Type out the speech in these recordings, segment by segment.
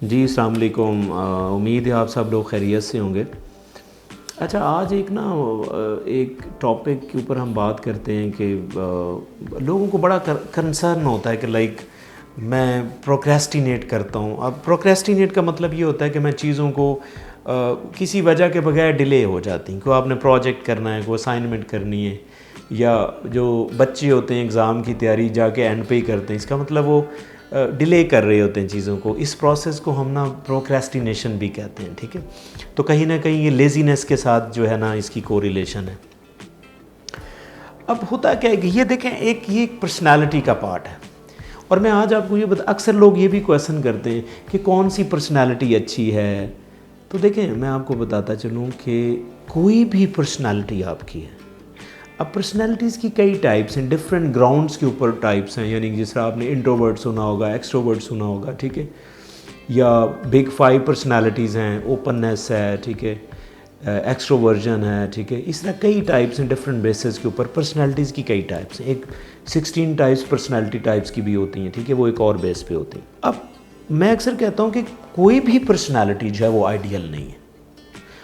जी, अस्सलाम वालेकुम। उम्मीद है आप सब लोग खैरियत से होंगे। अच्छा, आज एक टॉपिक के ऊपर हम बात करते हैं कि लोगों को बड़ा कंसर्न होता है कि मैं प्रोक्रेस्टिनेट करता हूँ। अब प्रोक्रेस्टिनेट का मतलब ये होता है कि मैं चीज़ों को किसी वजह के बगैर डिले हो जाती हैं। कोई आपने प्रोजेक्ट करना है, कोई असाइनमेंट करनी है, या जो बच्चे होते हैं एग्ज़ाम की तैयारी जाके एंड पे ही करते हैं, इसका मतलब वो डिले कर रहे होते हैं चीज़ों को। इस प्रोसेस को हम ना प्रोक्रेस्टिनेशन भी कहते हैं, ठीक है। तो कहीं ना कहीं ये लेज़ीनेस के साथ जो है ना इसकी कोरिलेशन है। अब होता क्या है कि ये देखें, ये एक पर्सनालिटी का पार्ट है। और मैं आज आपको ये अक्सर लोग ये भी क्वेश्चन करते हैं कि कौन सी पर्सनालिटी अच्छी है। तो देखें, मैं आपको बताता चलूँ कि कोई भी पर्सनालिटी आपकी है। अब पर्सनैलिटीज़ की कई टाइप्स हैं, डिफरेंट ग्राउंड्स के ऊपर टाइप्स हैं। यानी जिस तरह आपने इंट्रोवर्ट सुना होगा, एक्सट्रोवर्ट सुना होगा, ठीक है, या बिग 5 पर्सनैलिटीज़ हैं, ओपननेस है, ठीक है, एक्सट्रोवर्जन है, ठीक है। इस तरह कई टाइप्स हैं, डिफरेंट बेसिस के ऊपर पर्सनैलिटीज़ की कई टाइप्स हैं। एक 16 टाइप्स पर्सनैलिटी टाइप्स की भी होती हैं, ठीक है, वो एक और बेस पे होती हैं। अब मैं अक्सर कहता हूँ कि कोई भी पर्सनैलिटी जो है वो आइडियल नहीं है।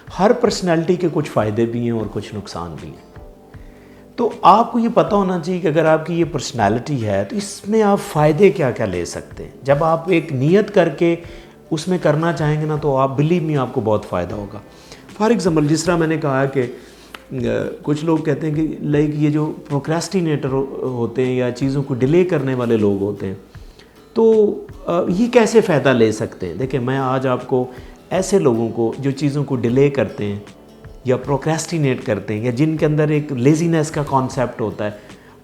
हर पर्सनैलिटी के कुछ फ़ायदे भी हैं और कुछ नुकसान भी हैं। तो आपको ये पता होना चाहिए कि अगर आपकी ये पर्सनैलिटी है तो इसमें आप फ़ायदे क्या क्या ले सकते हैं। जब आप एक नियत करके उसमें करना चाहेंगे ना, तो आप बिलीव मी आपको बहुत फ़ायदा होगा। फॉर एग्ज़ाम्पल, जिस तरह मैंने कहा कि कुछ लोग कहते हैं कि ये जो प्रोक्रेस्टिनेटर होते हैं या चीज़ों को डिले करने वाले लोग होते हैं, तो ये कैसे फ़ायदा ले सकते हैं। देखिए, मैं आज आपको ऐसे लोगों को जो चीज़ों को डिले करते हैं या प्रोक्रेस्टिनेट करते हैं या जिनके अंदर एक लेज़ीनेस का कॉन्सेप्ट होता है,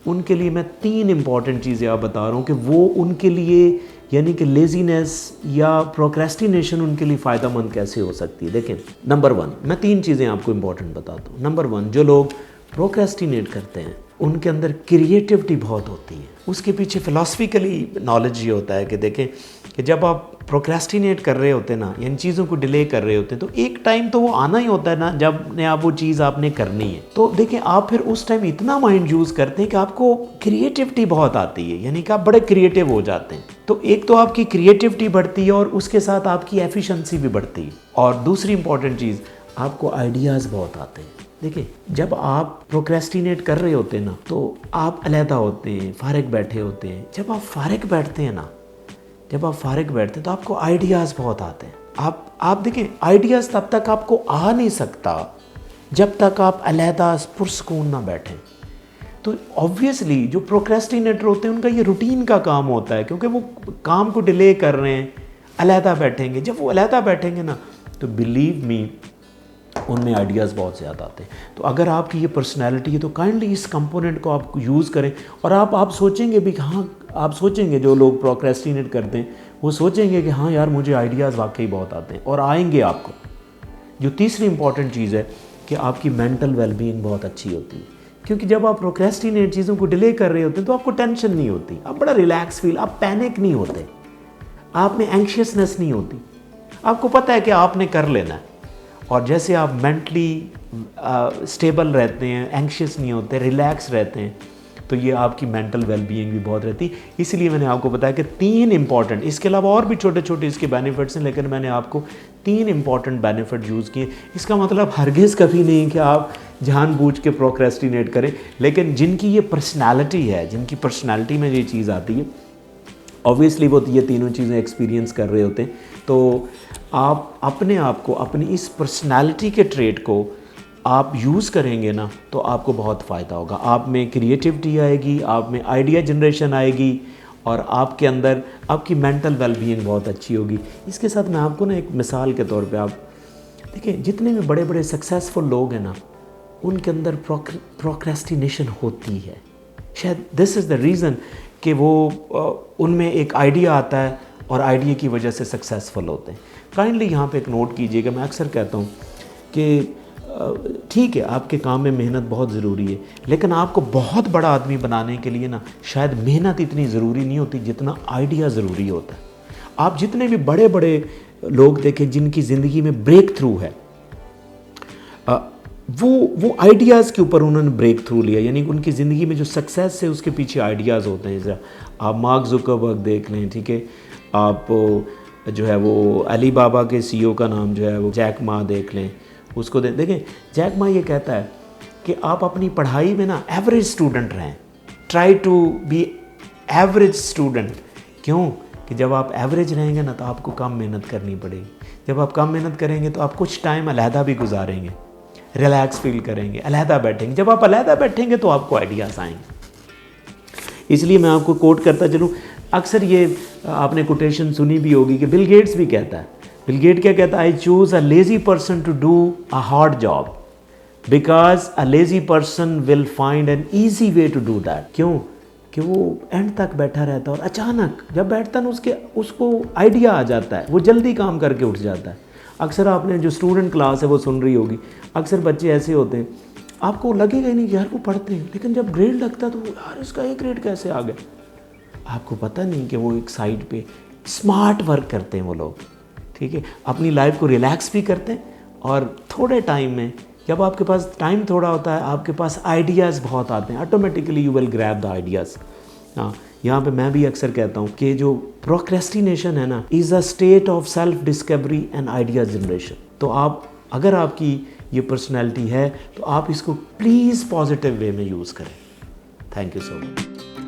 उनके लिए मैं 3 इंपॉर्टेंट चीज़ें आप बता रहा हूँ कि वो उनके लिए, यानी कि लेज़ीनेस या प्रोक्रेस्टिनेशन उनके लिए फ़ायदेमंद कैसे हो सकती है। देखें, नंबर 1, मैं 3 चीज़ें आपको इंपॉर्टेंट बताता हूँ। नंबर 1, जो लोग प्रोक्रेस्टिनेट करते हैं उनके अंदर क्रिएटिविटी बहुत होती है। उसके पीछे फ़िलासफ़िकली नॉलेज ये होता है कि देखें कि जब आप प्रोक्रेस्टिनेट कर रहे होते हैं ना, इन चीज़ों को डिले कर रहे होते हैं, तो एक टाइम तो वो आना ही होता है ना जब ने आप वो चीज़ आपने करनी है। तो देखें, आप फिर उस टाइम इतना माइंड यूज़ करते हैं कि आपको क्रिएटिविटी बहुत आती है, यानी कि आप बड़े क्रिएटिव हो जाते हैं। तो एक तो आपकी क्रिएटिविटी बढ़ती है और उसके साथ आपकी एफिशिएंसी भी बढ़ती है। और दूसरी इंपॉर्टेंट चीज़, आपको आइडियाज़ बहुत आते हैं। देखिए, जब आप प्रोक्रेस्टिनेट कर रहे होते हैं ना, तो आप अलहदा होते हैं, फारिग बैठे होते हैं। जब आप फारिग बैठते हैं तो आपको आइडियाज़ बहुत आते हैं। आप देखें, आइडियाज़ तब तक आपको आ नहीं सकता जब तक आप अलहदा पुरसकून ना बैठें। तो ऑब्वियसली जो प्रोक्रेस्टिनेटर होते हैं उनका ये रूटीन का काम होता है, क्योंकि वो काम को डिले कर रहे हैं, अलहदा बैठेंगे। जब वो अलहदा बैठेंगे ना, तो बिलीव मी उनमें आइडियाज़ बहुत ज़्यादा आते हैं। तो अगर आपकी ये पर्सनैलिटी है तो काइंडली इस कंपोनेंट को आप यूज़ करें। और आप सोचेंगे भी, हाँ, आप सोचेंगे, जो लोग प्रोक्रेस्टिनेट करते हैं वो सोचेंगे कि हाँ यार, मुझे आइडियाज़ वाकई बहुत आते हैं, और आएंगे आपको। जो तीसरी इंपॉर्टेंट चीज़ है कि आपकी मेंटल वेलबींग बहुत अच्छी होती है, क्योंकि जब आप प्रोक्रेस्टिनेट चीज़ों को डिले कर रहे होते हैं तो आपको टेंशन नहीं होती, आप बड़ा रिलैक्स फील, आप पैनिक नहीं होते, आप में एंग्शियसनेस नहीं होती। आपको पता है कि आपने कर लेना है। और जैसे आप मेंटली स्टेबल रहते हैं, एंग्शियस नहीं होते, रिलैक्स रहते हैं, तो ये आपकी मेंटल वेलबीइंग भी बहुत रहती है। इसलिए मैंने आपको बताया कि 3 इंपॉर्टेंट, इसके अलावा और भी छोटे छोटे इसके बेनिफिट्स हैं, लेकिन मैंने आपको 3 इंपॉर्टेंट बेनिफिट यूज़ किए। इसका मतलब हरगिज़ कभी नहीं कि आप जानबूझ के प्रोक्रेस्टिनेट करें, लेकिन जिनकी ये पर्सनैलिटी है, जिनकी पर्सनैलिटी में ये चीज़ आती है, ऑब्वियसली वो ये तीनों चीज़ें एक्सपीरियंस कर रहे होते हैं। तो आप अपने आप को, अपनी इस पर्सनैलिटी के ट्रेट को आप यूज़ करेंगे ना, तो आपको बहुत फ़ायदा होगा। आप में क्रिएटिविटी आएगी, आप में आइडिया जनरेशन आएगी, और आपके अंदर आपकी मेंटल वेलबीइंग बहुत अच्छी होगी। इसके साथ मैं आपको ना एक मिसाल के तौर पे, आप देखिए, जितने भी बड़े बड़े सक्सेसफुल लोग हैं ना, उनके अंदर प्रोक्रेस्टिनेशन होती है। शायद दिस इज़ द रीज़न कि वो उनमें एक आइडिया आता है और आइडिया की वजह से सक्सेसफुल होते हैं। काइंडली यहाँ पे एक नोट कीजिएगा, मैं अक्सर कहता हूँ कि ठीक है, आपके काम में मेहनत बहुत ज़रूरी है, लेकिन आपको बहुत बड़ा आदमी बनाने के लिए ना शायद मेहनत इतनी ज़रूरी नहीं होती जितना आइडिया ज़रूरी होता है। आप जितने भी बड़े बड़े लोग देखें जिनकी ज़िंदगी में ब्रेक थ्रू है, वो आइडियाज़ के ऊपर उन्होंने ब्रेक थ्रू लिया, यानी उनकी ज़िंदगी में जो सक्सेस है उसके पीछे आइडियाज़ होते हैं। जैसे आप मार्क जुकरबर्ग देख लें, ठीक है, आप जो है वो अली बाबा के सीईओ का नाम जो है वो जैक मा देख लें, उसको देखें। जैक मा ये कहता है कि आप अपनी पढ़ाई में ना एवरेज स्टूडेंट रहें, try to be average student. क्यों? कि जब आप एवरेज रहेंगे ना तो आपको कम मेहनत करनी पड़ेगी। जब आप कम मेहनत करेंगे तो आप कुछ टाइम अलहदा भी गुजारेंगे, रिलैक्स फील करेंगे, अलहदा बैठेंगे। जब आप अलहदा बैठेंगे तो आपको आइडियाज़ आएंगे। इसलिए मैं आपको कोट करता चलूँ, अक्सर ये आपने कोटेशन सुनी भी होगी कि बिल गेट्स भी कहता है। बिल गेट क्या कहता है? I choose a lazy person to do a hard job because a lazy person will find an easy way to do that. क्यों? कि वो एंड तक बैठा रहता है और अचानक जब बैठता है ना उसको आइडिया आ जाता है, वो जल्दी काम करके उठ जाता है। अक्सर आपने जो स्टूडेंट क्लास है वो सुन रही होगी, अक्सर बच्चे ऐसे होते हैं, आपको लगेगा ही नहीं कि यार वो पढ़ते हैं, लेकिन जब ग्रेड लगता है तो यार इसका ये ग्रेड कैसे आ गया। आपको पता नहीं कि वो एक साइड पे स्मार्ट वर्क करते हैं वो लोग, ठीक है, अपनी लाइफ को रिलैक्स भी करते हैं। और थोड़े टाइम में, जब आपके पास टाइम थोड़ा होता है, आपके पास आइडियाज़ बहुत आते हैं, automatically you will grab the ideas. हाँ, यहाँ पे मैं भी अक्सर कहता हूँ कि जो प्रोक्रेस्टिनेशन है ना, is a state of self discovery and idea generation. तो आप, अगर आपकी ये पर्सनैलिटी है तो आप इसको प्लीज़ पॉजिटिव वे में यूज़ करें। Thank you so much.